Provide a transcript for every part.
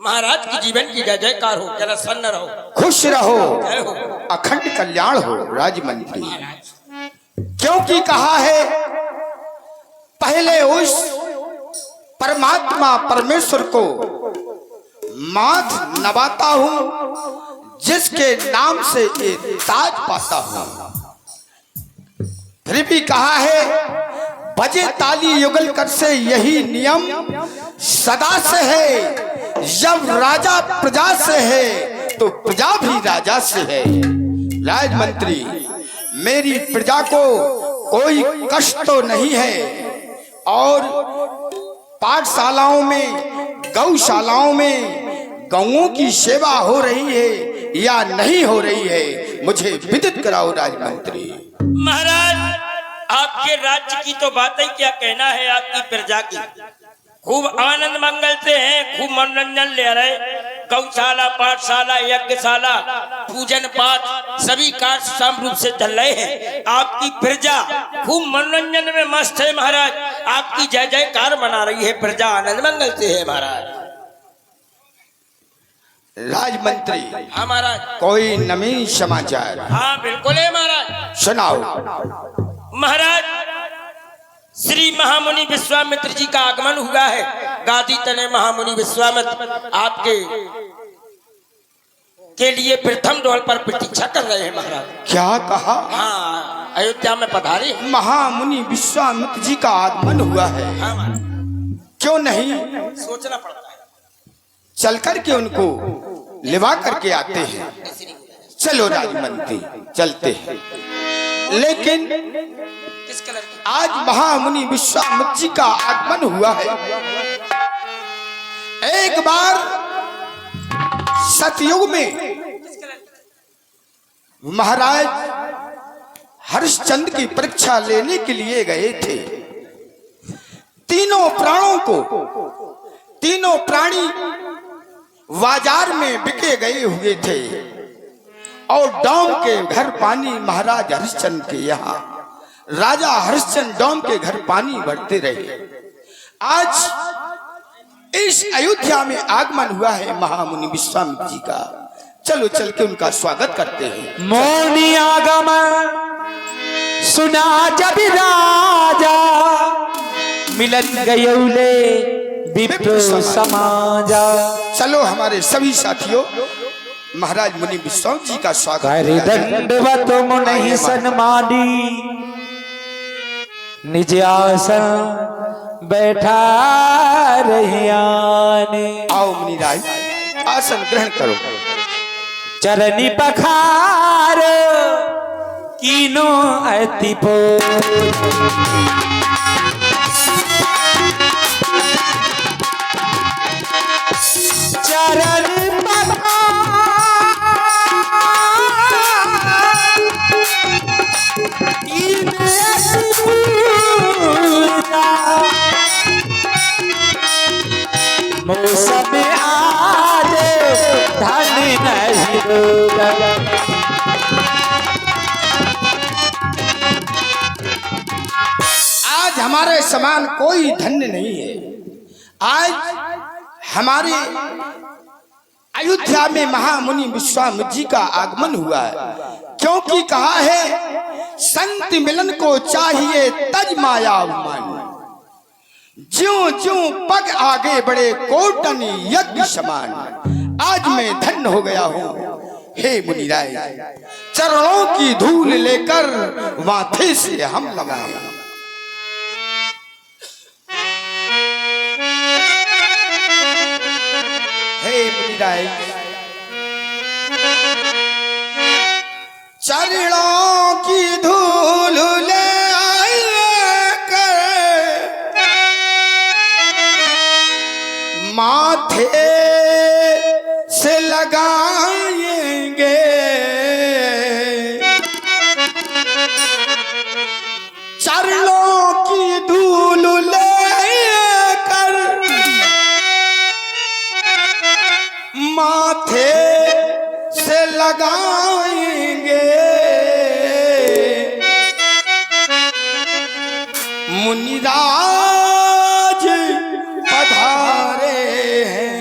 महाराज की जीवन की जय जयकार हो, जरा सन्न रहो, खुश रहो, जय हो अखंड कल्याण हो राजमंत्री। महाराज। क्योंकि कहा है पहले उस परमात्मा परमेश्वर को माथ नवाता हूं जिसके नाम से ये ताज पाता हूं। फिर भी कहा है बजे ताली युगल कर से यही नियम सदा से है। जब राजा प्रजा से है तो प्रजा भी राजा से है। राजमंत्री, मेरी प्रजा को कोई कष्ट तो नहीं है और पाठशालाओं में गौशालाओं में गौओं की सेवा हो रही है या नहीं हो रही है, मुझे विदित कराओ राजमंत्री। महाराज, आपके राज्य की तो बात ही क्या कहना है। आपकी प्रजा की खूब आनंद मंगल से हैं, खूब मनोरंजन ले रहे। गौशाला, पाठशाला, यज्ञशाला, पूजन पाठ सभी कार्य सम रूप से चल रहे हैं। आपकी प्रजा खूब मनोरंजन में मस्त है महाराज। आपकी जय जयकार मना रही है, प्रजा आनंद मंगल से है महाराज। राजमंत्री, हाँ महाराज। कोई नवीन समाचार? हाँ बिल्कुल है महाराज, सुनाओ। महाराज श्री महामुनि विश्वामित्र जी का आगमन हुआ है। गादी तने महामुनि विश्वामित्र आपके के लिए प्रथम दौर पर प्रतीक्षा कर रहे हैं महाराज। क्या कहा? हाँ, अयोध्या में पधारे। महामुनि विश्वामित्र जी का आगमन हुआ है। हाँ महाराज, क्यों नहीं सोचना पड़ता है। चल करके उनको लिवा करके आते हैं। चलो राजमंत्री, चलते हैं। लेकिन किस कलर की? आज महामुनि विश्वामित्र जी का आगमन हुआ है। एक बार सतयुग में किस कलर की? महाराज हरिश्चंद्र की परीक्षा लेने के लिए गए थे। तीनों प्राणों को, तीनों प्राणी बाजार में बिके गए हुए थे और डोम के घर पानी महाराज हरिश्चंद्र के यहाँ, राजा हरिश्चंद्र डोम के घर पानी भरते रहे। आज इस अयोध्या में आगमन हुआ है महामुनि विश्वामित्र जी का। चलो चल के उनका स्वागत करते हैं। मौनी आगमन सुना जब राजा, मिलन गयौले विप्र समाजा। चलो हमारे सभी साथियों, महाराज मुनि विश्वामित्र जी का स्वागत कर दंडवत मुनि सन्मानी, निज आसन बैठा रहियाने। आओ मुनिराज, आसन ग्रहण करो। चरनी पखार कीनो अति चरण मौसम आज धन नहीं होगा। आज हमारे समान कोई धन्य नहीं है। आज हमारे अयोध्या में महामुनि विश्वामित्र जी का आगमन हुआ है। क्योंकि कहा है संत मिलन को चाहिए तज माया मन, ज्यों ज्यों पग आगे बढ़े कोटन यज्ञ समान। आज मैं धन्य हो गया हूँ हे मुनिराय, चरणों की धूल लेकर माथे से हम लगाए। हे मुनिराय, चरणों की धूल ले माथे से लगाएंगे। चरणों की धूल लेकर माथे से लगाएंगे। मुनिराज पधारे हैं,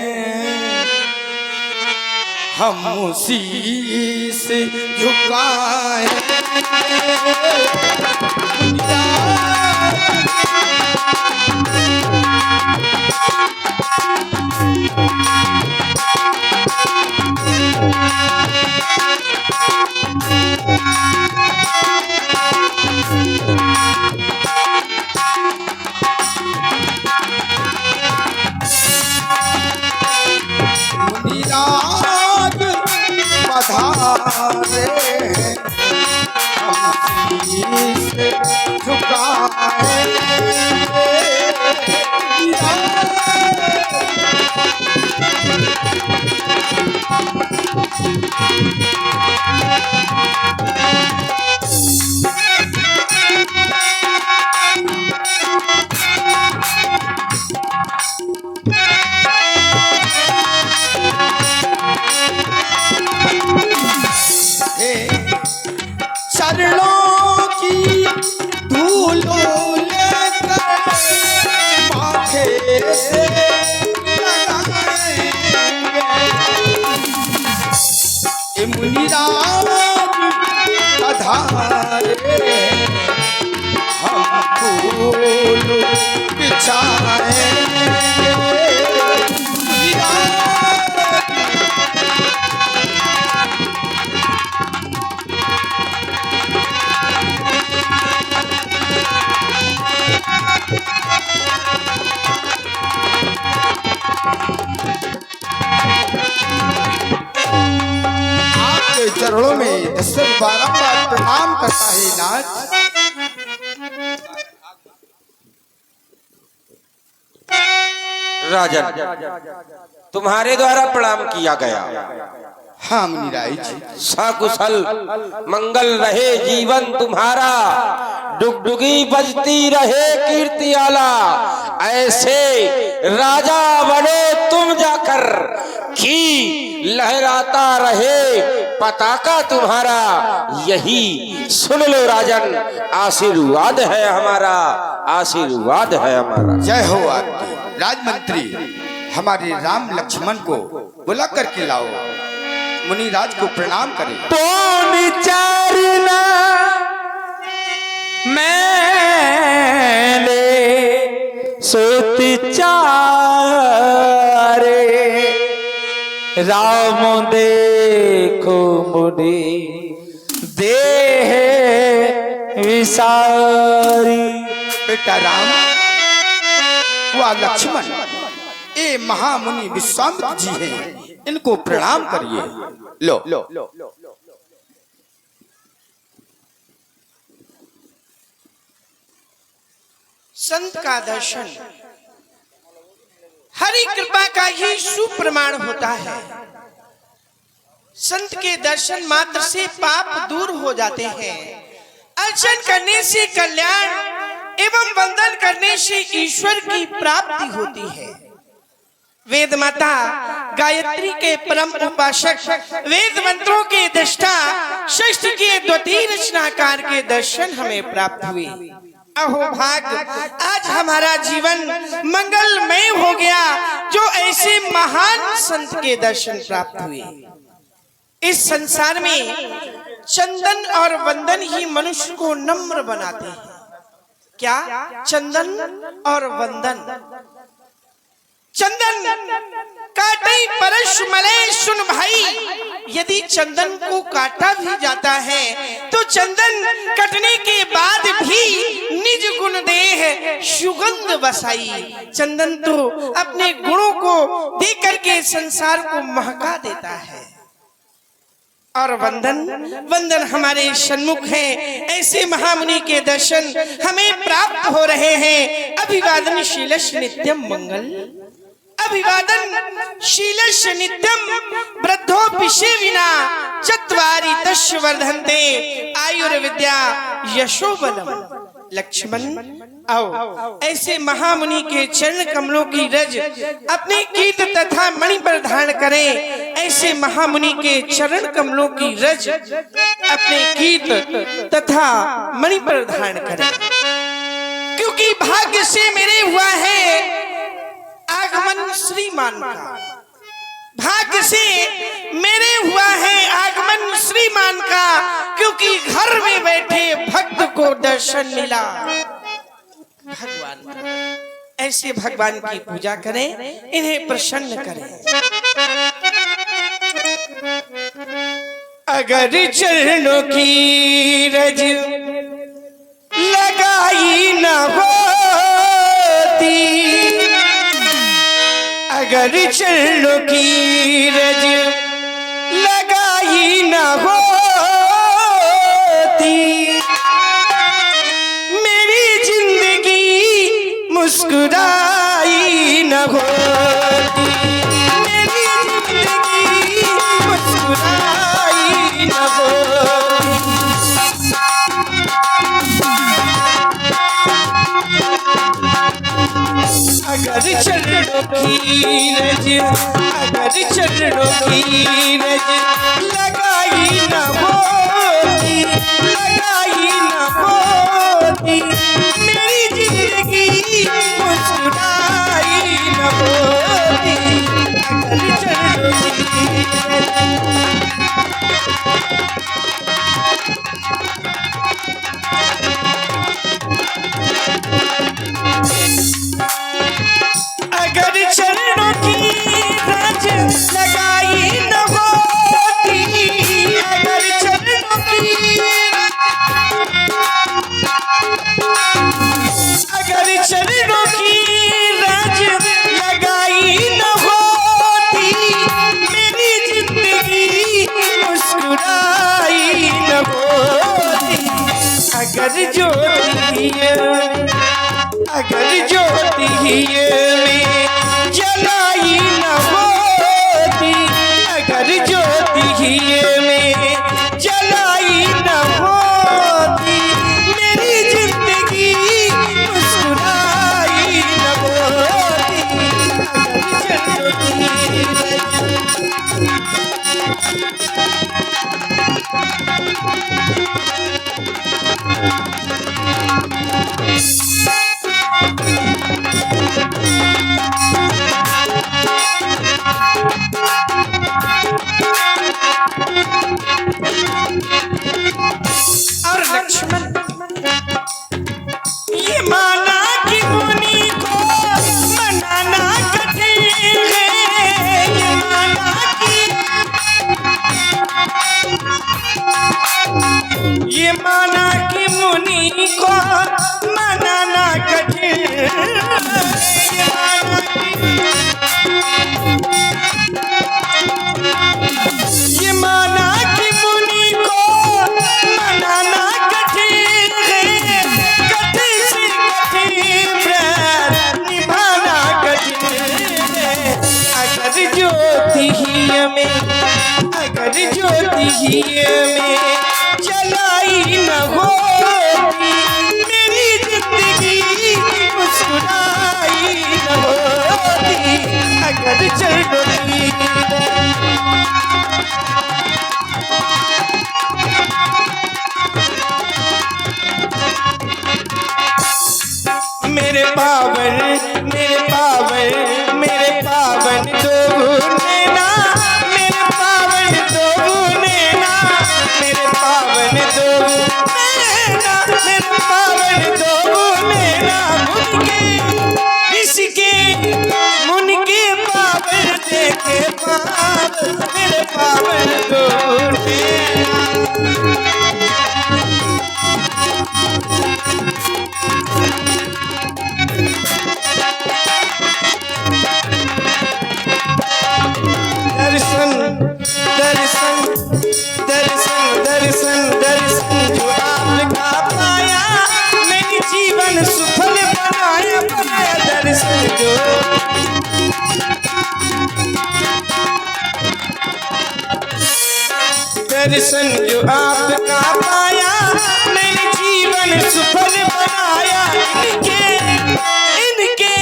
हम शीश झुकाए। मुनिराज पधारे हम शीश झुकाए। चरणों की धूल लेकर माथे से लगाएंगे। मुनिराज पधारे हम फूल बिछाएंगे। आपके चरणों में दशरथ बारंबार प्रणाम करता है नाथ। राजन, तुम्हारे द्वारा प्रणाम किया गया। हाँ मुनिराज जी। सकुशल मंगल रहे जीवन तुम्हारा, डुगडुगी बजती रहे कीर्ति आला। ऐसे राजा बने तुम जाकर कि लहराता रहे पताका तुम्हारा। यही सुन लो राजन, आशीर्वाद है हमारा, आशीर्वाद है हमारा। जय हो आपकी। राजमंत्री हमारे राम लक्ष्मण को बुला करके लाओ, मुनिराज को प्रणाम करें। तो विचारना मैंने सोच चारे, राम देखो मुझे देह विसारी। बेटा राम व लक्ष्मण ये महामुनि विश्वामित्र जी हैं, इनको प्रणाम करिए। लो संत का दर्शन हरि कृपा का ही सुप्रमाण होता है। संत के दर्शन मात्र से पाप दूर हो जाते हैं। अर्चन करने से कल्याण एवं वंदन करने से ईश्वर की प्राप्ति होती है। वेद माता गायत्री के परम उपासक, वेद मंत्रों के दृष्टा, सृष्टि के द्वितीय रचनाकार के दर्शन हमें प्राप्त हुए। अहो भाग्य, आज हमारा जीवन मंगलमय हो गया जो ऐसे महान संत के दर्शन प्राप्त हुए। इस संसार में चंदन और वंदन ही मनुष्य को नम्र बनाते हैं। क्या? चंदन और वंदन। चंदन काटे परश मले सुन भाई, यदि चंदन को काटा भी जाता है तो चंदन कटने के बाद भी निज गुण देह सुगंध बसाई। चंदन तो अपने गुणों को दे करके संसार को महका देता है। और वंदन हमारे सन्मुख है। ऐसे महामुनि के दर्शन हमें प्राप्त हो रहे हैं। अभिवादन शीलश नित्यम मंगल, अभिवादन शीलश नित्यम वृद्धोपि सेविना चत्वारि तस्य वर्धन्ते आयुर्विद्या यशो बलम। लक्ष्मण आओ, ऐसे महामुनि के चरण कमलों की रज अपने कीर्त तथा मणि पर धारण करें। ऐसे महामुनि के चरण कमलों की रज अपने कीर्त तथा मणि पर धारण करें, क्योंकि भाग्य से मेरे हुआ है आगमन श्रीमान का। भाग्य से मेरे हुआ है आगमन श्रीमान का, क्योंकि घर में बैठे भक्त को दर्शन मिला। भगवान ऐसे भगवान की पूजा करें, इन्हें प्रसन्न करें। अगर चरणों की रज लगाई न होती, अगर चरणों की रज लगाई न होती, मेरी जिंदगी मुस्कुराई न होती, मेरी जिंदगी मुस्कुराई न होती। अगर चरणों की रज, अगर चरणों की रज लगाई न होती, लगाई न होती, मेरी जिंदगी मुस्कुराई न होती। अगर चरणों की अगर चरणों की रज लगाई न होती, अगर चरणों की, अगर चरणों की रज लगाई न होती, मेरी जिंदगी मुस्कुराई न होती। अगर ज्योति, अगर ज्योति में जलाई न होती, अगर ज्योति में जलाई न होती, मेरी जिंदगी मुस्कुराई न होती। अगर और लक्ष्मण ये माना कि मुनि को मनाना कठिन है, ये माना कि, ये माना कि मुनि को मनाना कठिन है, ये माना कि, ये माना कि मुनि को मनाना कठिन है, कठिन से कठिन व्रत निभाना कठिन है। अगर ज्योति में, अगर ज्योति में जलाई न होती, मेरी जिंदगी मुस्कुराई न होती। अगर चरणों की मेरे पावन, मेरे पावन, मेरे पावन दो नैना, मेरे पावन दो नैना, मेरे पावन दो नैना, मेरे पावन दो नैना, मुनके इसके, मुनके पावन देखे पाप, मेरे पावन दो नैना। दर्शन, दर्शन, दर्शन, दर्शन, दर्शन जो आपका पाया, मेरी जीवन सुफल बनाया, पाया दर्शन जो, दर्शन जो आपका पाया, मेरे जीवन सुफल बनाया। इनके, इनके,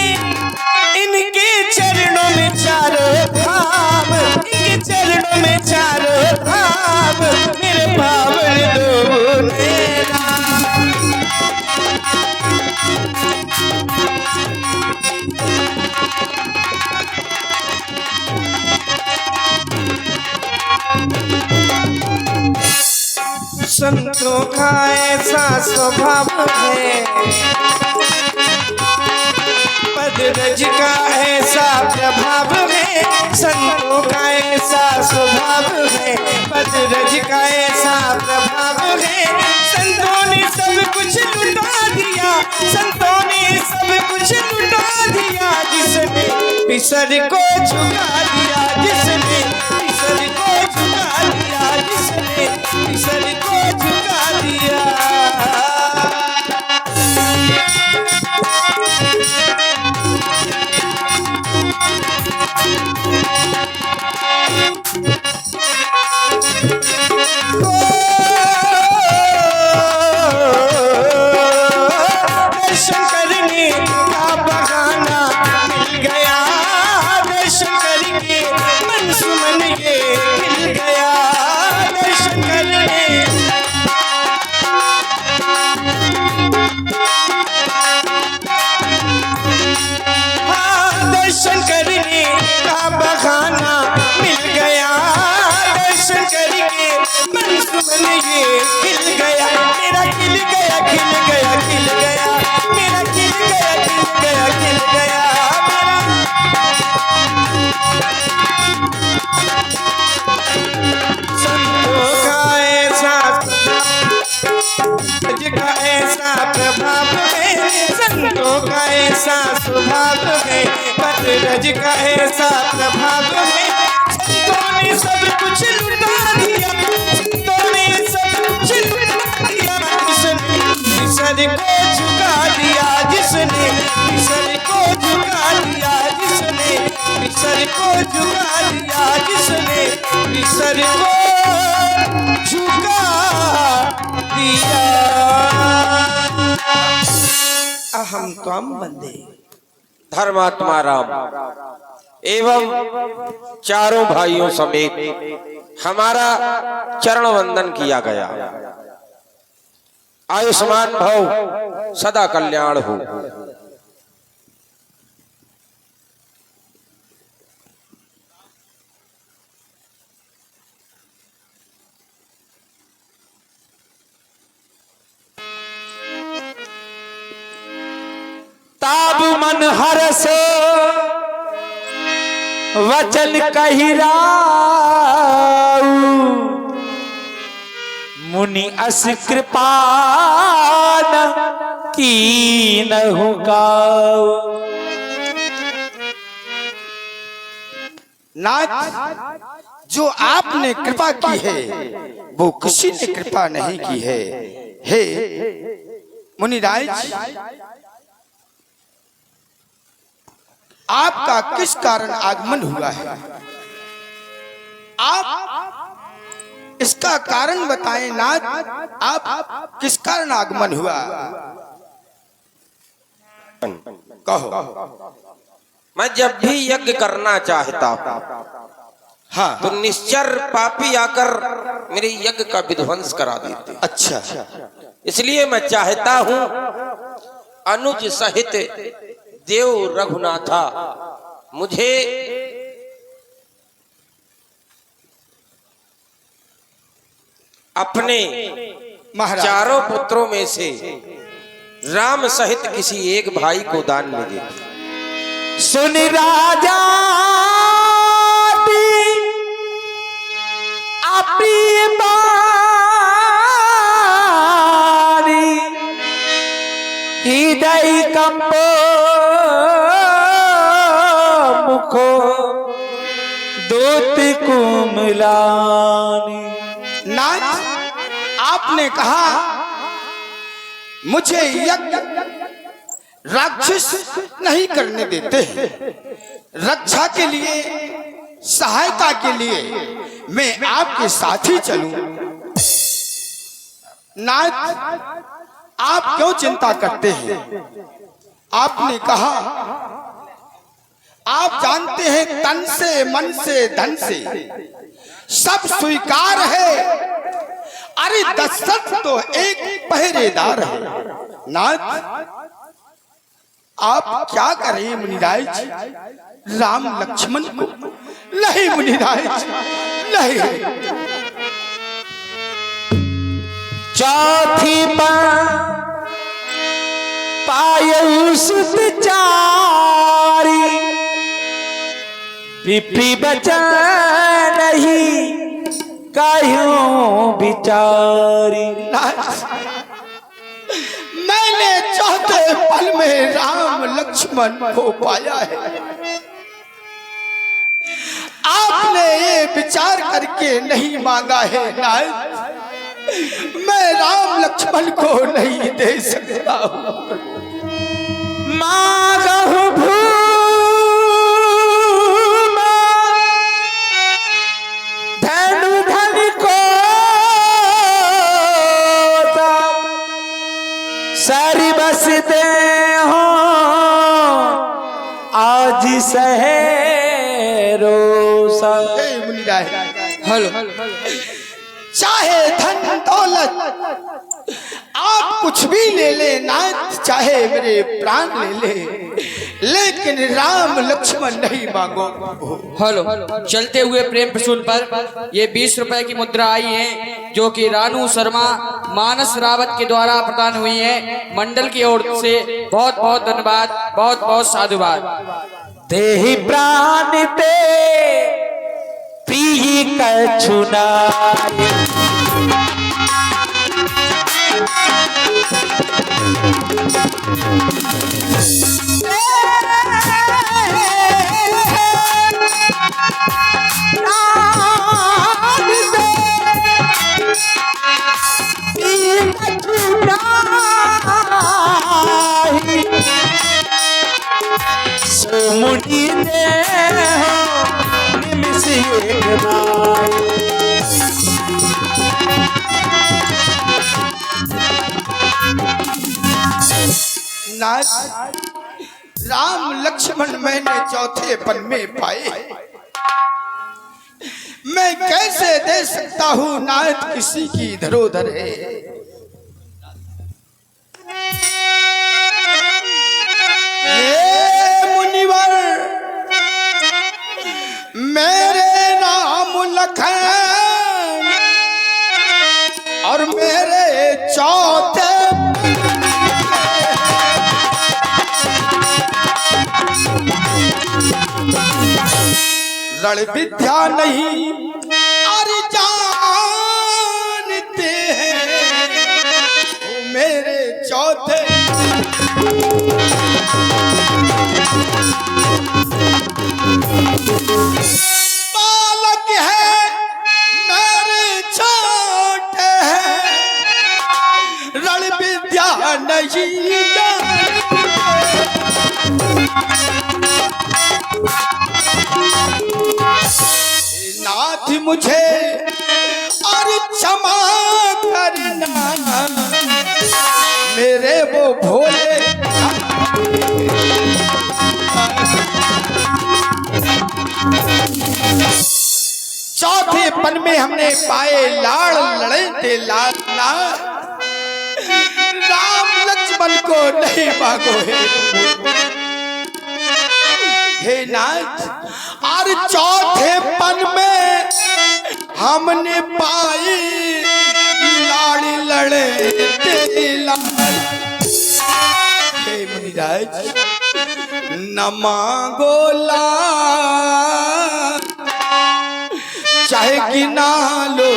इनके चरणों में चारों धाम, इनके चरणों में चारों धाम, मेरे पावन दो नैना। संतों का ऐसा स्वभाव है, पदरज का ऐसा प्रभाव है, संतों का ऐसा स्वभाव है, पदरज का ऐसा प्रभाव है। संतों ने सब कुछ लुटा दिया, संतों ने सब कुछ लुटा दिया, जिसने पिसर को झुका दिया, जिसने पिसर को झुका दिया, जिसने पिसर को झुका दिया। दर्शन करने का बहाना मिल गया, दर्शन करके मन सुमन ये मिल गया, दर्शन करने दर्शन करने का बहाना मिल गया, दर्शन करके मन सुमन ये खिल गया, मेरा खिल गया, खिल गया, खिल गया, मेरा खिल गया, खिल गया, खिल गया, संतों का ऐसा का ऐसा प्रभाव है, संतों का ऐसा स्वभाव है, पदरज का ऐसा प्रभाव है। संतों ने सब कुछ लुटा दिया, संतों ने सब कुछ लुटा दिया, जिसने पिसर को झुका दिया, जिसने पिसर को झुका दिया, जिसने पिसर को झुका दिया, जिसने पिसर को झुका दिया। अहम त्वम वंदे। धर्मात्मा राम एवं चारों भाइयों समेत हमारा चरण वंदन किया गया। आयुष्मान भव, सदा कल्याण हो। ताब मन हरस वचन कहिराऊ, मुनि अस कृपा की नहु गाऊ। नाथ, जो आपने कृपा की है वो किसी ने कृपा नहीं की है। हे मुनिराज, आपका किस कारण आगमन हुआ है? आप इसका कारण बताएं नाथ। आप किस कारण आगमन हुआ? कहो। मैं जब भी यज्ञ करना चाहता हाँ, तो निश्चर पापी आकर मेरे यज्ञ का विध्वंस करा देते। अच्छा, इसलिए मैं चाहता हूँ अनुज सहित देव रघुनाथा मुझे अपने महाराज चारों पुत्रों में से राम सहित किसी एक भाई को दान में दे। सुन राजा अपनी बारी, हृदय कंपो मुखो दूत कुमलानी। नाथ, आपने कहा मुझे यज्ञ राक्षस नहीं करने देते हैं। रक्षा के लिए, सहायता के लिए मैं आपके साथ ही चलूं। नाथ, आप क्यों चिंता करते हैं? आपने कहा आप जानते हैं तन से, मन से, धन से सब स्वीकार है। अरे दशरथ तो एक पहरेदार है। नाथ, आप क्या करें मुनिराज? राम लक्ष्मण को नहीं मुनिराज, नहीं। चौथी पायु सुत चारी पिपी बचा नहीं काह्यों बिचारी। मैंने चौथे पल में राम लक्ष्मण को पाया है। आपने ये विचार करके नहीं मांगा है नाथ, मैं राम लक्ष्मण को नहीं दे सकता हूँ। मांगहु भूमा धनु धन को सारी बस दे हो आज सहेरोसा। हेलो, चाहे धन दौलत आप कुछ भी ले ले नाथ, चाहे मेरे प्राण ले ले, लेकिन राम लक्ष्मण नहीं मांगो। हेलो, चलते हुए प्रेम प्रसून पर ये 20 रुपए की मुद्रा आई है जो कि रानू शर्मा मानस रावत के द्वारा प्रदान हुई है। मंडल की ओर से बहुत बहुत धन्यवाद, बहुत बहुत साधुवाद। देहि प्राण ते प्रिय कछुनाय मुनि ने निमिष एक नाय। नाथ, राम लक्ष्मण मैंने चौथे पल में पाए, मैं कैसे दे सकता हूँ नाथ, किसी की धरोधर है। मुनिवर मेरे नाम लखन और मेरे चौथे रण विद्या नहीं और जानते हैं मेरे चौथे बालक है मेरे छोटे हैं, रण विद्या नहीं जानते। नाथ मुझे और क्षमा करना मेरे वो भोले। चौथे पन में हमने पाए लाड़ लड़े थे लाना, राम लक्ष्मण को नहीं मांगो हे नाथ। और चौथे पन में हमने पाई लाड़ लड़े थे लाल। हे मुनिराज न मांगो लाल, चाहे कि ना लो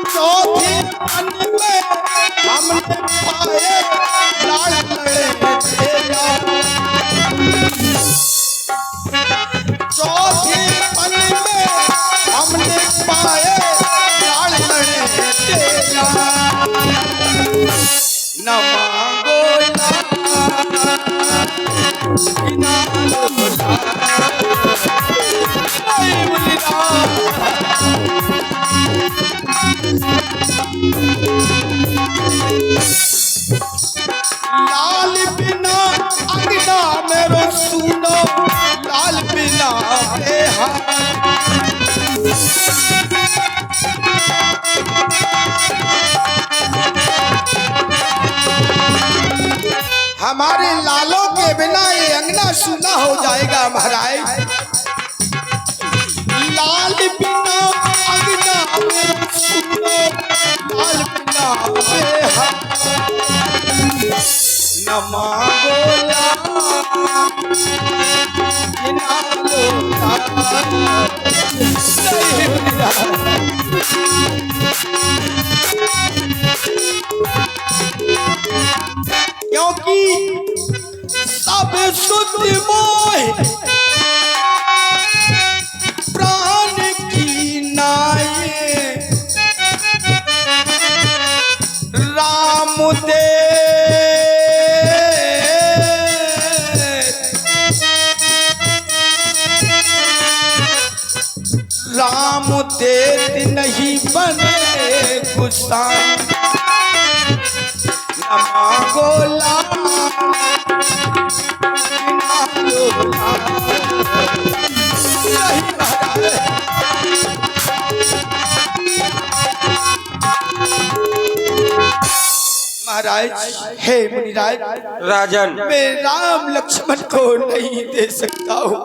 चौथे पन में हमने पाए लाड़ लड़े थे लाल। चौथे पन में हमने पाए लाड़ लड़े थे लाल। न मांगो बिना लाल बिना अंगना मेरो सुनो, लाल बिना हमारे लालों के बिना ये अंगना सूना हो जाएगा महाराज। लाल बिना अंगना में सूना, लाल बिना बेहाल। न मांगो क्योंकि सब शुद्ध मोह प्राण की नाये, राम दे राम देत नहीं बने गुस्तान। न मांगो लाल बिना लो महाराज। हे मुनिराज, राजन, मैं राम लक्ष्मण को नहीं दे सकता हूँ।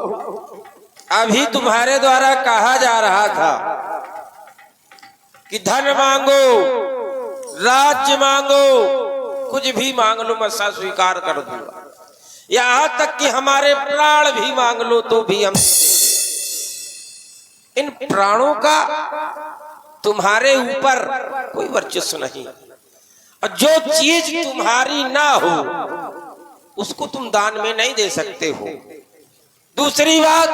अभी तुम्हारे द्वारा कहा जा रहा था कि धन मांगो, राज्य मांगो, कुछ भी मांग लो मैं सब स्वीकार कर दूंगा, यहाँ तक कि हमारे प्राण भी मांग लो तो भी हम। इन प्राणों का तुम्हारे ऊपर कोई वर्चस्व नहीं, और जो चीज तुम्हारी ना हो उसको तुम दान में नहीं दे सकते हो। दूसरी बात,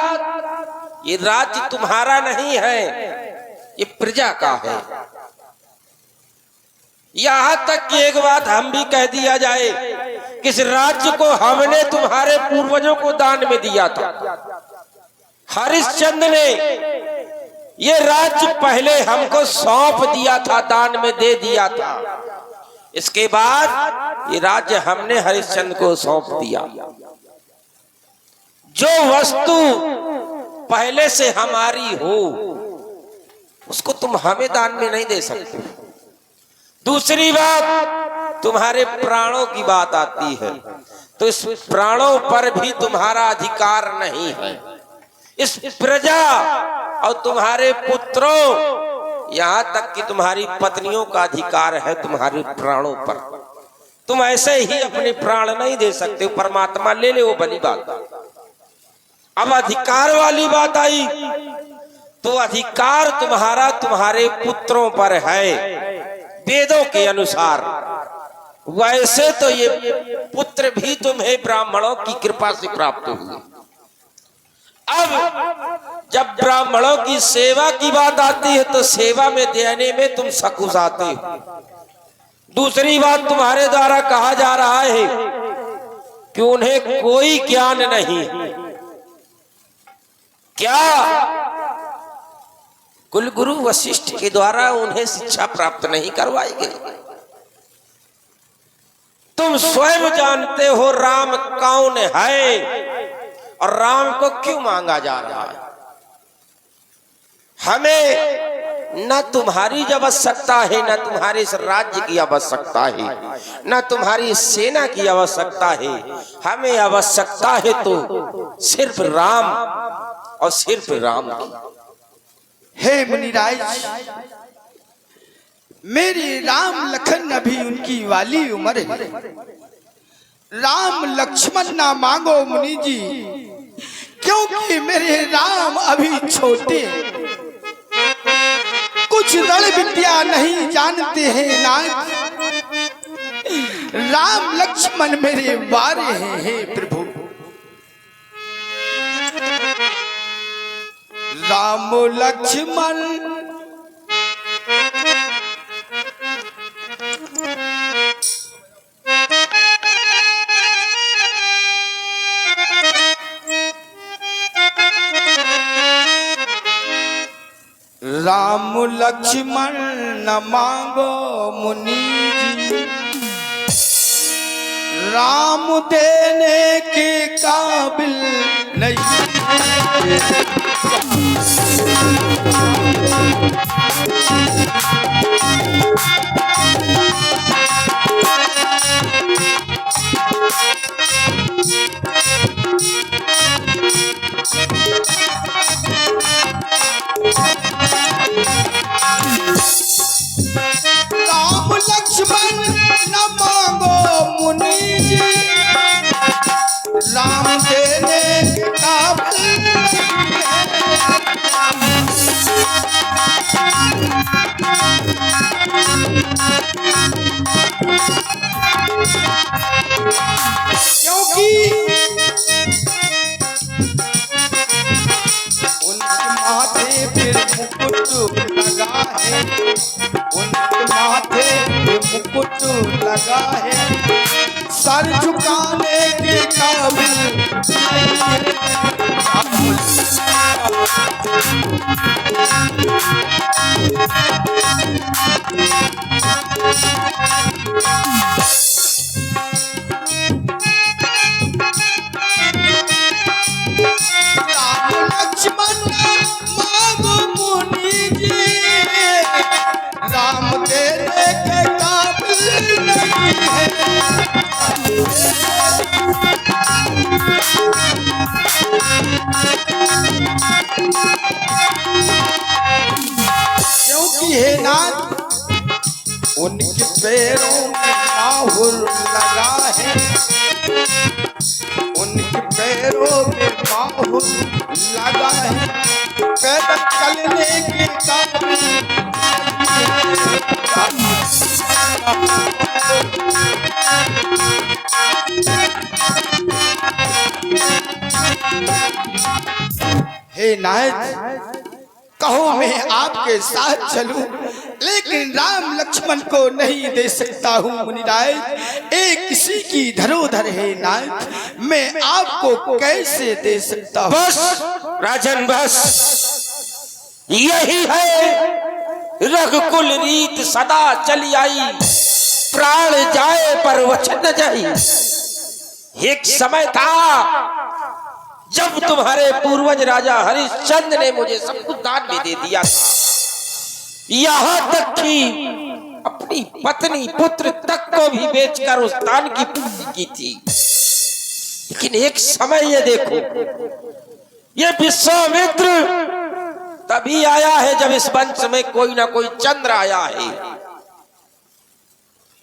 ये राज्य तुम्हारा नहीं है, ये प्रजा का है। यहां तक कि एक बात हम भी कह दिया जाए कि इस राज्य को हमने तुम्हारे पूर्वजों को दान में दिया था। हरिश्चंद्र ने ये राज्य पहले हमको सौंप दिया था, दान में दे दिया था। इसके बाद ये राज्य हमने हरिश्चंद्र को सौंप दिया। जो वस्तु पहले से हमारी हो उसको तुम हमें दान में नहीं दे सकते। दूसरी बात, तुम्हारे प्राणों की बात आती है तो इस प्राणों पर भी तुम्हारा अधिकार नहीं है। इस प्रजा और तुम्हारे पुत्रों, यहाँ तक कि तुम्हारी पत्नियों का अधिकार है तुम्हारे प्राणों पर। तुम ऐसे ही अपने प्राण नहीं दे सकते, परमात्मा ले ले, वो भली बात। अब अधिकार वाली बात आई तो अधिकार तुम्हारा तुम्हारे पुत्रों पर है वेदों के अनुसार। वैसे तो ये पुत्र भी तुम्हें ब्राह्मणों की कृपा से प्राप्त हुए। अब जब ब्राह्मणों की सेवा की बात आती है तो सेवा में देने में तुम सकुचाते हो। दूसरी बात, तुम्हारे द्वारा कहा जा रहा है कि उन्हें कोई ज्ञान नहीं। क्या कुलगुरु वशिष्ठ के द्वारा उन्हें शिक्षा प्राप्त नहीं करवाई गई? तुम स्वयं जानते हो राम कौन है और राम को क्यों मांगा जा रहा है। हमें न तुम्हारी आवश्यकता है, न तुम्हारे इस राज्य की आवश्यकता है, न तुम्हारी सेना की आवश्यकता है। हमें आवश्यकता है तो सिर्फ राम और सिर्फ राम की। हे मुनिराज, मेरे राम लखन अभी उनकी वाली उम्र है। राम लक्ष्मण ना मांगो मुनि जी, क्योंकि मेरे राम अभी छोटे, कुछ रण विद्या नहीं जानते हैं नाथ। राम लक्ष्मण मेरे बारे हैं हे प्रभु। राम लक्ष्मण राम लक्ष्मण न मांगो मुनि जी, राम देने के काबिल नहीं। राम देने के काबिल नहीं क्योंकि उनके माथे फिर मुकुट लगा है, उनके माथे पे मुकुट लगा है, सर झुकाने के काबिल नहीं है। राम लक्ष्मण मांगो मुनि जी, राम देने के काबिल नहीं है। क्योंकि हे नाथ उनके पैरों में माहुर लगा है, उनके पैरों में माहुर लगा है, पैदल चलने के काबिल हे नाथ कहो मैं आपके साथ चलूं, लेकिन राम लक्ष्मण को नहीं दे सकता हूँ मुनिराज, एक किसी की धरोधर है नाथ, मैं आपको कैसे दे सकता हूँ। बस राजन बस, यही है रघुकुल रीत सदा चली आई, प्राण जाए पर वचन न जाई। एक समय था जब तुम्हारे पूर्वज राजा हरिश्चंद्र ने मुझे सब कुछ दान में दे दिया था, यहाँ तक कि अपनी पत्नी पुत्र तक को भी बेचकर उस दान की पूर्ति की थी। लेकिन एक समय ये देखो, ये विश्वामित्र तभी आया है जब इस वंश में कोई ना कोई चंद्र आया है।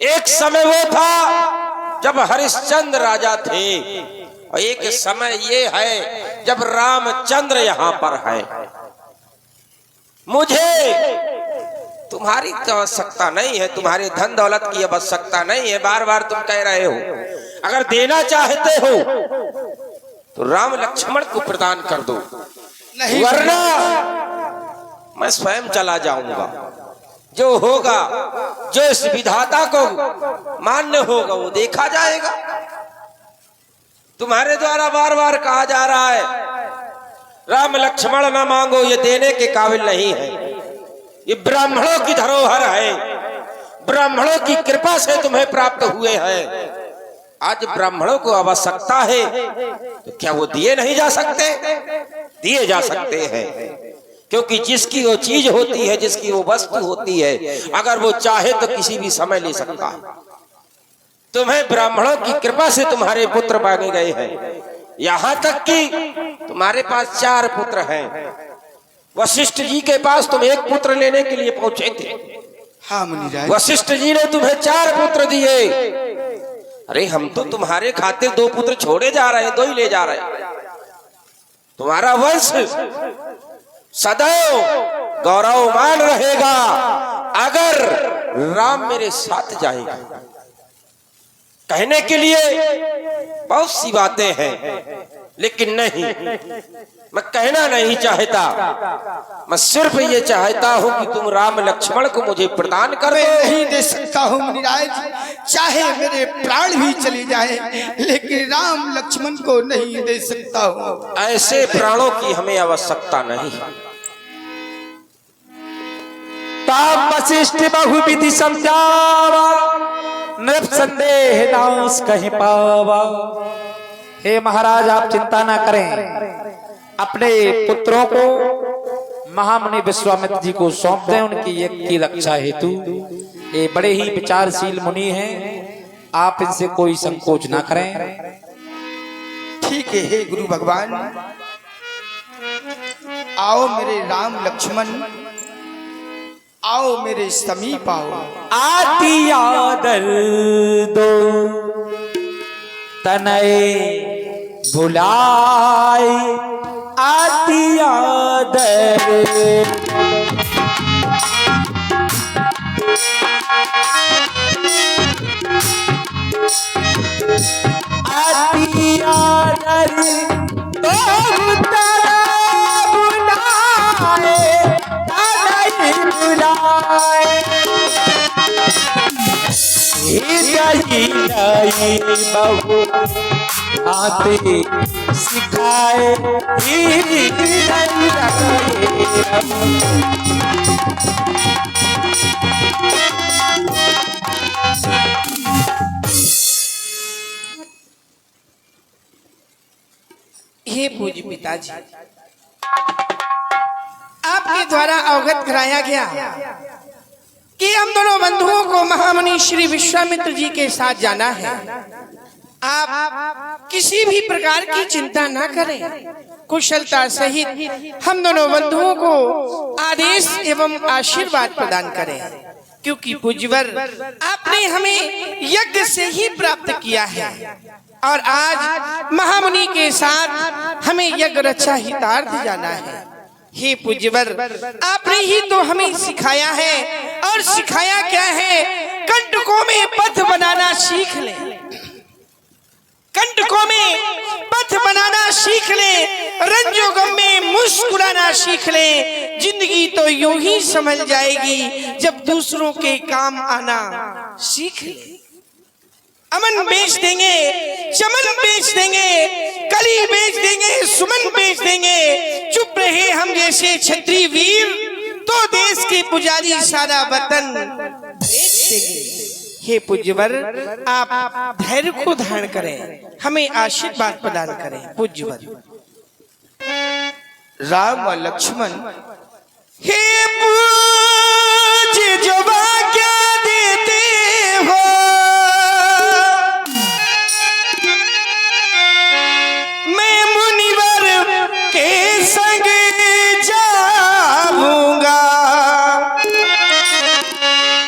एक समय वो था जब हरिश्चंद्र राजा थे, और एक समय ये है जब रामचंद्र यहाँ पर है। मुझे तुम्हारी तो आवश्यकता नहीं है, तुम्हारे धन दौलत की आवश्यकता नहीं है, बार बार तुम कह रहे हो। अगर देना चाहते हो तो राम लक्ष्मण को प्रदान कर दो, नहीं वरना मैं स्वयं चला जाऊंगा। जो होगा, जो इस विधाता को मान्य होगा वो देखा जाएगा। तुम्हारे द्वारा बार बार कहा जा रहा है राम लक्ष्मण न मांगो, ये देने के काबिल नहीं है, ये ब्राह्मणों की धरोहर है, ब्राह्मणों की कृपा से तुम्हें प्राप्त हुए हैं। आज ब्राह्मणों को आवश्यकता है तो क्या वो दिए नहीं जा सकते? दिए जा सकते हैं, क्योंकि जिसकी वो चीज होती है, जिसकी वो वस्तु होती है, अगर वो चाहे तो किसी भी समय ले सकता है। तुम्हें ब्राह्मणों की कृपा से तुम्हारे पुत्र मांगे गए हैं, यहाँ तक कि तुम्हारे पास 4 पुत्र हैं। वशिष्ठ जी के पास तुम 1 पुत्र लेने के लिए पहुंचे थे। हाँ मुनिराज। वशिष्ठ जी ने तुम्हें 4 पुत्र दिए। अरे हम तो तुम्हारे खातिर 2 पुत्र छोड़े जा रहे हैं, 2 ही ले जा रहे हैं। तुम्हारा वंश सदैव गौरवमान रहेगा अगर राम मेरे साथ जाएगा। कहने के लिए बहुत सी बातें हैं, लेकिन नहीं, मैं कहना नहीं चाहता। मैं सिर्फ ये चाहता हूँ कि तुम राम लक्ष्मण को मुझे प्रदान कर मैं दो। नहीं दे सकता हूँ मुनिराज, चाहे मेरे प्राण भी चले जाए, लेकिन राम लक्ष्मण को नहीं दे सकता हूँ। ऐसे प्राणों की हमें आवश्यकता नहीं। ताम वशिष्ठ बहुविधि समझावा, नृप संदेह नाश कहीं पावा। हे महाराज आप चिंता ना करें, अपने पुत्रों को महामुनि विश्वामित्र जी को सौंप दें उनकी यज्ञ की रक्षा हेतु। ये बड़े ही विचारशील मुनि हैं, आप इनसे कोई संकोच ना करें। ठीक है हे गुरु भगवान, आओ मेरे राम लक्ष्मण, आओ मेरे समीप आओ। आती आदर दो तनय बुलाए आती याद रे। आती याद रे तो तेरा बुलाए आती बुलाए। नहीं बहू आते सिखाए हे पूज्य पिताजी, आपके द्वारा अवगत कराया गया कि हम दोनों बंधुओं को महामुनि श्री विश्वामित्र जी के साथ जाना है। आप किसी भी प्रकार की चिंता न करें, कुशलता सहित हम दोनों बंधुओं को आदेश एवं आशीर्वाद प्रदान करें, क्योंकि पूज्यवर आपने हमें यज्ञ से ही प्राप्त किया है और आज महामुनि के साथ हमें यज्ञ रक्षा हितार्थ जाना है। हे पूज्यवर, आपने ही तो हमें सिखाया है, और सिखाया क्या है? कंटकों में पथ बनाना सीख ले, कंटकों में पथ बनाना सीख ले, रंजो गम में मुस्कुराना सीख ले। जिंदगी तो यूं ही समझ जाएगी जब दूसरों के काम आना सीख ले। अमन बेच देंगे, चमन बेच देंगे, कली बेच देंगे, सुमन बेच देंगे। चुप रहे हम जैसे क्षत्रिय वीर तो देश के पुजारी सारा वतन बेच देंगे। हे पूज्यवर, आप धैर्य को धारण करें, हमें आशीर्वाद प्रदान करें। पूज्यवर राम और लक्ष्मण हे पूज्य जो आज्ञा देते हो, मैं मुनिवर के संग जाऊंगा,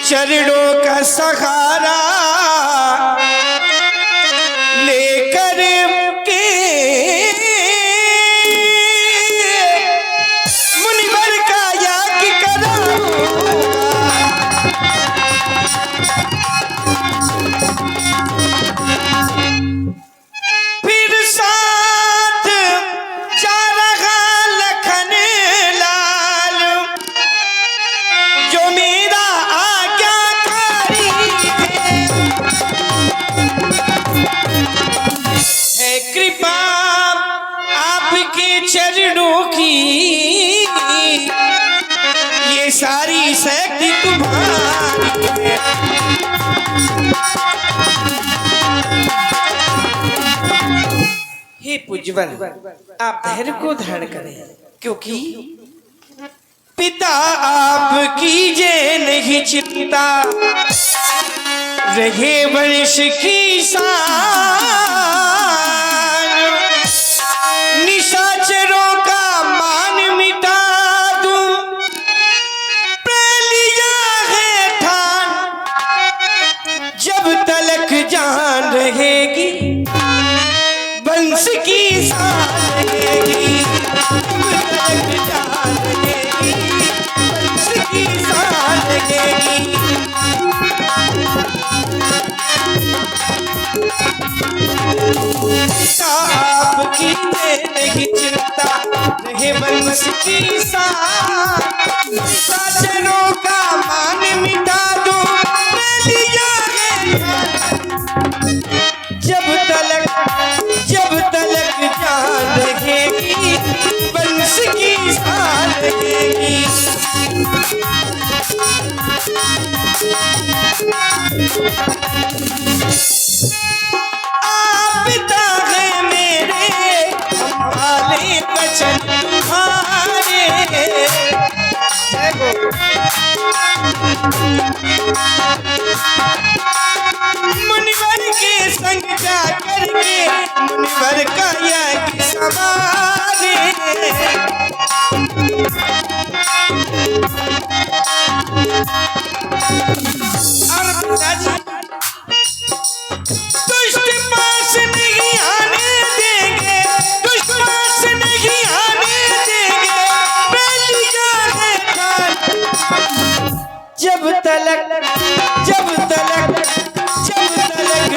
चरणों का सहारा लेकर के मुनिवर का यज्ञ कराऊंगा। फिर साथ जा रहा लखन लाल, जो मेरा आज्ञाकारी है। कृपा आपके चरणों की, ये सारी शक्ति तुम्हारी है। हे पूज्यवर, आप धैर्य को धारण करें, क्योंकि पिता आपकी जय नहीं चिंता, रहे वंश की शान। निशाचरों का मान मिटा दूं, प्रण लिया है ठान। जब तलक जान रहेगी वंश की शान रहेगी, जब तलक जान रहेगी वंश की शान रहेगी। आपकी नहीं चिंता, रहे वंश की शान। साजनों का मान मिटा दो, लिया है जब तलक जान रहेगी वंश की शान रहेगी। आप पिता है मेरे, हमारे वचन तुम्हारे। मुनिवर के संग जा करके मुनिवर का यज्ञ संवारे। और पिताजी दुष्ट पास नहीं आने देंगे, जब तलक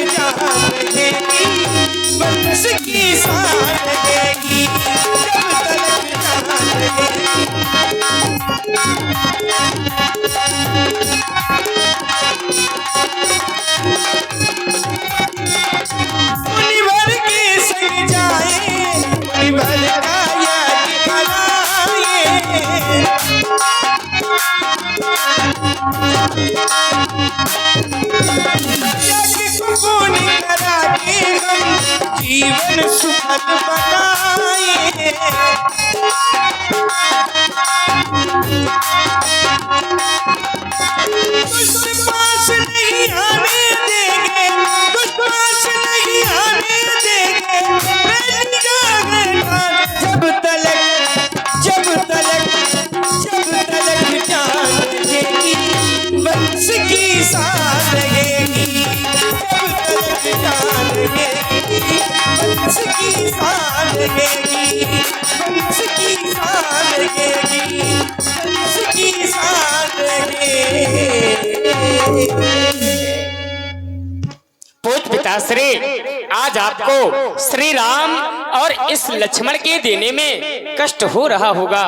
जान रहेगी वंश की शान रहेगी, जब तलक जान रहेगी। मुनिवर के संग जाए, मुनिवर का यज्ञ बनाए, यज्ञ को पूर्ण करा के हम जीवन सुखद बनाए। कुछ पास नहीं आने देंगे, कुछ पास नहीं आने देंगे, जब तलक जान रहेगी वंश की शान रहेगी, जब तलक जान रहेगी वंश की शान रहेगी, वंश की शान रहेगी, वंश की शान रहेगी। पूज्य पिताश्री, आज आपको श्री राम और इस लक्ष्मण के देने में कष्ट हो रहा होगा।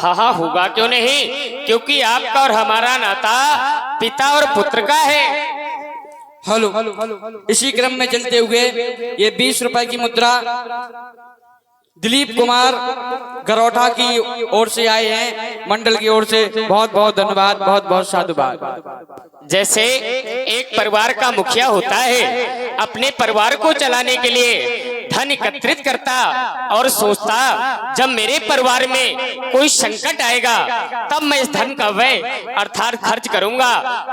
हाँ होगा, क्यों नहीं, क्योंकि आपका और हमारा नाता पिता और पुत्र का है। हेलो, इसी क्रम में चलते हुए ये 20 रुपए की मुद्रा दिलीप कुमार गरौठा की ओर से आए हैं, मंडल की ओर से बहुत बहुत धन्यवाद, बहुत बहुत साधुवाद। जैसे एक परिवार का मुखिया होता है, अपने परिवार को चलाने के लिए धन एकत्रित करता और सोचता जब मेरे परिवार में कोई संकट आएगा तब मैं इस धन का व्यय अर्थात खर्च करूंगा।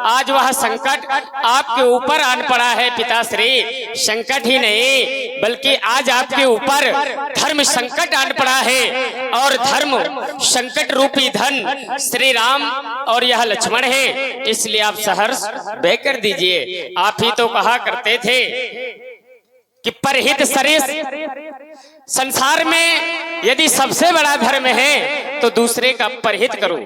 आज वह संकट आपके ऊपर आन पड़ा है पिताश्री। संकट ही नहीं बल्कि आज आपके ऊपर धर्म संकट आन पड़ा है, और धर्म संकट रूपी धन श्री राम और यह लक्ष्मण है, इसलिए आप सहर्ष व्यय कर दीजिए। आप ही तो कहा करते थे कि परहित सरिस, संसार में यदि सबसे बड़ा धर्म है तो दूसरे का परहित करो।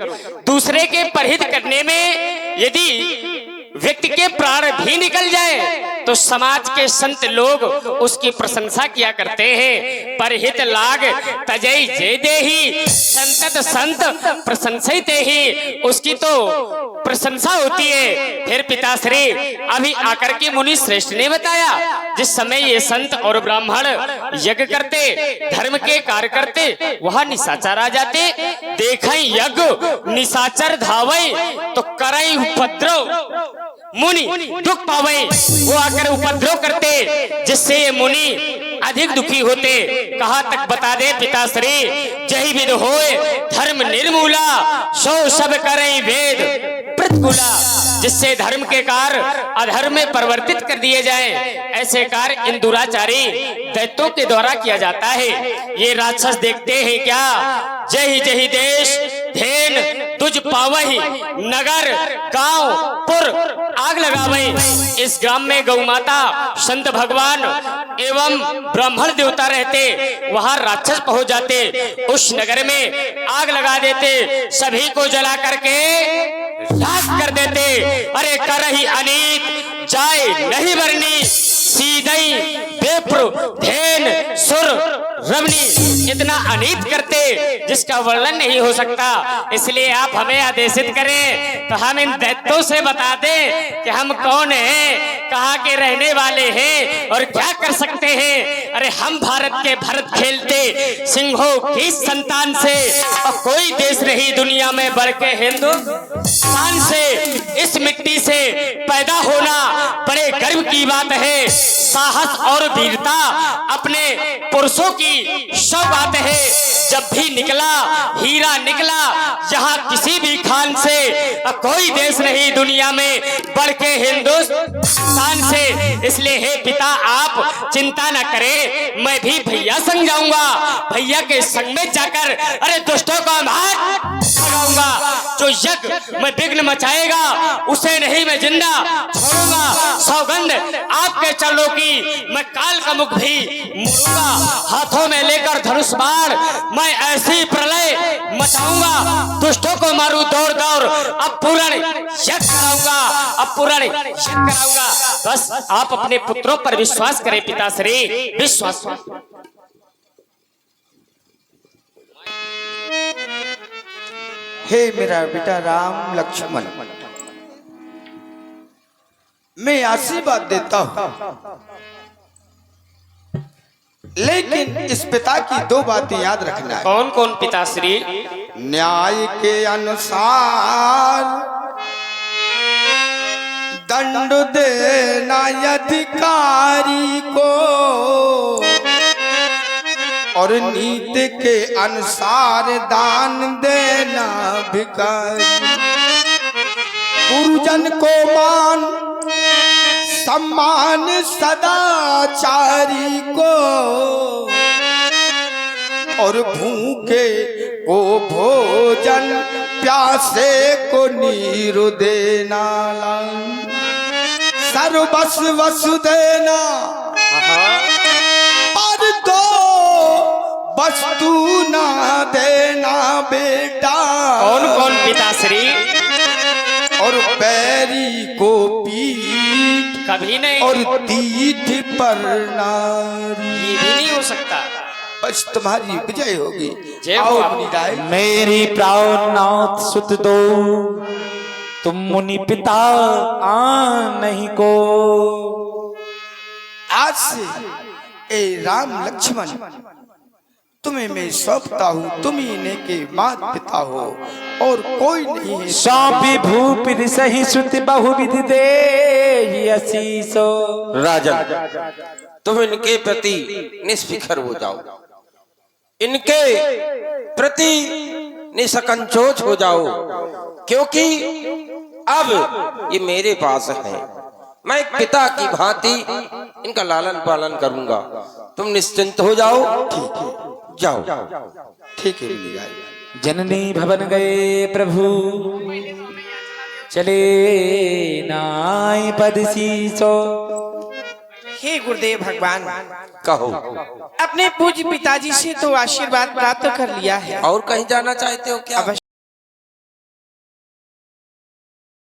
दूसरे के परहित करने में यदि व्यक्ति के प्राण भी निकल जाए तो समाज के संत लोग उसकी प्रशंसा किया करते हैं। परहित लाग तजई जय देही, संतत संत प्रशंसित ही, उसकी तो प्रशंसा होती है। फिर पिताश्री अभी आकर के मुनि श्रेष्ठ ने बताया, जिस समय ये संत और ब्राह्मण यज्ञ करते, धर्म के कार्य करते, वहां निशाचर आ जाते। देखें यज्ञ निशाचर धावे तो करई उपद्रव मुनि दुख पावे, वो आकर उपद्रव करते, जिससे ये मुनि अधिक दुखी होते। कहाँ तक बता दे पिताश्री, जही विध होए धर्म निर्मूला, सो सब करें वेद प्रतिकूला, जिससे धर्म के कार्य अधर्म में परिवर्तित कर दिए जाएं। ऐसे कार्य इन दुराचारी दैत्यों के द्वारा किया जाता है। ये राक्षस देखते हैं क्या, जही जही देश धेन तुझ पावही, नगर गांव पुर आग लगावई। इस ग्राम में गौ माता, संत भगवान एवं ब्राह्मण देवता रहते, वहां राक्षस पहुंच जाते, उस नगर में आग लगा देते, सभी को जला करके राख कर देते। अरे करही अनीत जाए नहीं बरनी, सीधई बेप्र धेन सुर रवनी, इतना अनीत करते जिसका वर्णन नहीं हो सकता। इसलिए आप हमें आदेशित करें तो हम इन दैत्यों से बता दें कि हम कौन हैं, कहाँ के रहने वाले हैं और क्या कर सकते हैं। अरे हम भारत के भरत खेलते सिंहों की संतान से, और कोई देश नहीं दुनिया में बढ़ के हिंदुस्तान से। इस मिट्टी से पैदा होना बड़े गर्व की बात है। साहस और वीरता अपने पुरुषों की सौगात है। जब भी निकला हीरा निकला, यहाँ किसी भी खान से कोई देश नहीं दुनिया में बढ़ के हिंदुस्तान से। इसलिए हे पिता आप चिंता न करें, मैं भी भैया संग जाऊंगा, भैया के संग में जाकर अरे दुष्टों का मार लगाऊंगा। जो यज्ञ में विघ्न मचाएगा उसे नहीं मैं जिंदा छोड़ूंगा। सौगंध आपके चरणों की, मैं काल का मुख भी मोड़ूंगा। हाथों में लेकर धनुष बाण मैं ऐसी प्रलय बचाऊंगा, दुष्टों को मारू दौड़ दौड़, अब पूर्ण यज्ञ कराऊंगा, अब पूर्ण यज्ञ कराऊंगा। बस आप अपने पुत्रों पर विश्वास करें पिताश्री, विश्वास। हे मेरा बेटा राम लक्ष्मण, मैं आशीर्वाद देता हूं, लेकिन इस पिता की दो बातें याद रखना है। कौन कौन पिताश्री? न्याय के अनुसार दंड देना अधिकारी को और नीति के अनुसार दान देना भिखारी। गुरुजन को मान सम्मान सदाचारी को और भूखे को भोजन प्यासे को नीर देना। सर्वस वसु देना पर दो वस्तु ना देना बेटा। कौन कौन पिताश्री? और बैरी को पीठ कभी नहीं, और पीठ पर नारी। ये भी नहीं हो सकता। बस तुम्हारी विजय होगी। जय आओ हो। अपनी राय। मेरी प्राणनाथ सुत दो, तुम मुनि पिता आ नहीं को। आज से ए राम लक्ष्मण तुम्हें मैं सौंपता हूँ, तुम ही इन्हें के मात पिता हो और कोई नहीं है। सौंपी भूपि सही सुत बहुविधि दे आशीषो। राजन, तुम इनके प्रति निष्फिकर हो जाओ, इनके प्रति निसंकोच हो जाओ, क्योंकि अब ये मेरे पास है। मैं एक पिता की भांति इनका लालन पालन करूंगा। तुम निश्चिंत हो जाओ। जाओ। ठीक है मेरी राय। जननी भवन गए प्रभु, चले नाई पद शीसो। हे गुरुदेव भगवान, कहो। अपने पूज्य पिताजी से तो आशीर्वाद प्राप्त कर लिया है। और कहीं जाना चाहते हो क्या?